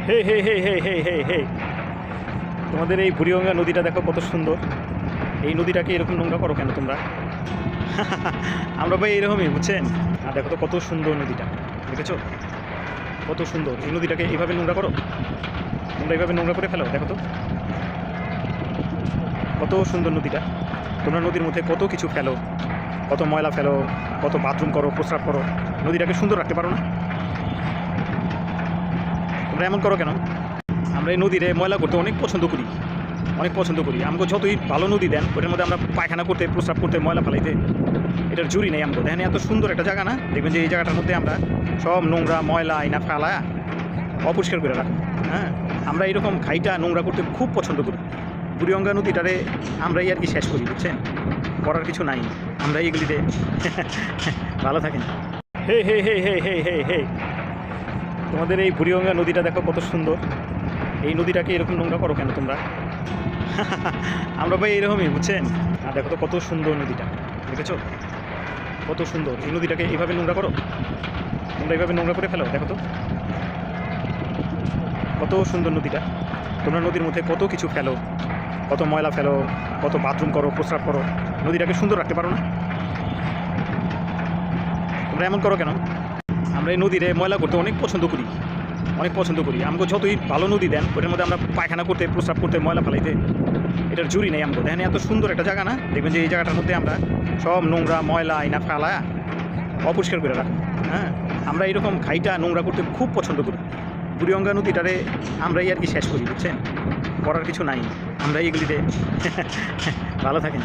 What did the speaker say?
হে হে হে হে হে হে হে তোমাদের এই বুড়িগঙ্গা নদীটা দেখো কত সুন্দর। এই নদীটাকে এরকম নোংরা করো কেন তোমরা? আমরা ভাই এরকমই, বুঝছেন? আর দেখো তো কত সুন্দর নদীটা, দেখেছো কত সুন্দর। এই নদীটাকে এইভাবে নোংরা করো, তোমরা এইভাবে নোংরা করে ফেলো। দেখো তো কত সুন্দর নদীটা। তোমরা নদীর মধ্যে কত কিছু ফেলো, কত ময়লা ফেলো, কত বাথরুম করো, প্রস্রাব করো। নদীটাকে সুন্দর রাখতে পারো না? তোমরা এমন করো কেন? আমরা এই নদীরে ময়লা করতে অনেক পছন্দ করি, অনেক পছন্দ করি। আমাকে যতই ভালো নদী দেন, ওটার মধ্যে আমরা পায়খানা করতে, প্রস্রাব করতে, ময়লা ফেলাইতে এটার জুড়ি নেই। আমাকে দেখেন এত সুন্দর একটা জায়গা না? দেখবেন যে এই জায়গাটার মধ্যে আমরা সব নোংরা ময়লা আইনা ফেলা অপরিষ্কার করে রাখি। হ্যাঁ, আমরা এরকম ঘাইটা নোংরা করতে খুব পছন্দ করি। বুড়িগঙ্গা নদীটারে আমরাই আর কি শেষ করি, বুঝছেন? করার কিছু নাই, আমরা এগুলিতে ভালো থাকেন। হে হে হে হে হে হে হে তোমাদের এই বুড়িগঙ্গা নদীটা দেখো কত সুন্দর। এই নদীটাকে এরকম নোংরা করো কেন তোমরা? আমরা ভাই এরকমই, বুঝছেন? আর দেখো তো কত সুন্দর নদীটা, দেখেছো কত সুন্দর। এই নদীটাকে এইভাবে নোংরা করো, তোমরা এইভাবে নোংরা করে ফেলো। দেখো তো কত সুন্দর নদীটা। তোমরা নদীর মধ্যে কত কিছু ফেলো, কত ময়লা ফেলো, কত বাথরুম করো, প্রস্রাব করো। নদীটাকে সুন্দর রাখতে পারো না? তোমরা এমন করো কেন? আমরা এই নদীরে ময়লা করতে অনেক পছন্দ করি, অনেক পছন্দ করি। আমাকে যতই ভালো নদী দেন, ওটার মধ্যে আমরা পায়খানা করতে, প্রস্রাব করতে, ময়লা ফেলাইতে এটার জুড়ি নেই। আমাকে দেখেন এত সুন্দর একটা জায়গা না? দেখবেন যে এই জায়গাটার মধ্যে আমরা সব নোংরা ময়লা আইনা ফেলা অপরিষ্কার করে রাখি। হ্যাঁ, আমরা এরকম ঘাইটা নোংরা করতে খুব পছন্দ করি। বুড়িগঙ্গা নদীটারে আমরাই আর কি শেষ করি, বুঝছেন? করার কিছু নাই, আমরা এগুলিতে ভালো থাকেন।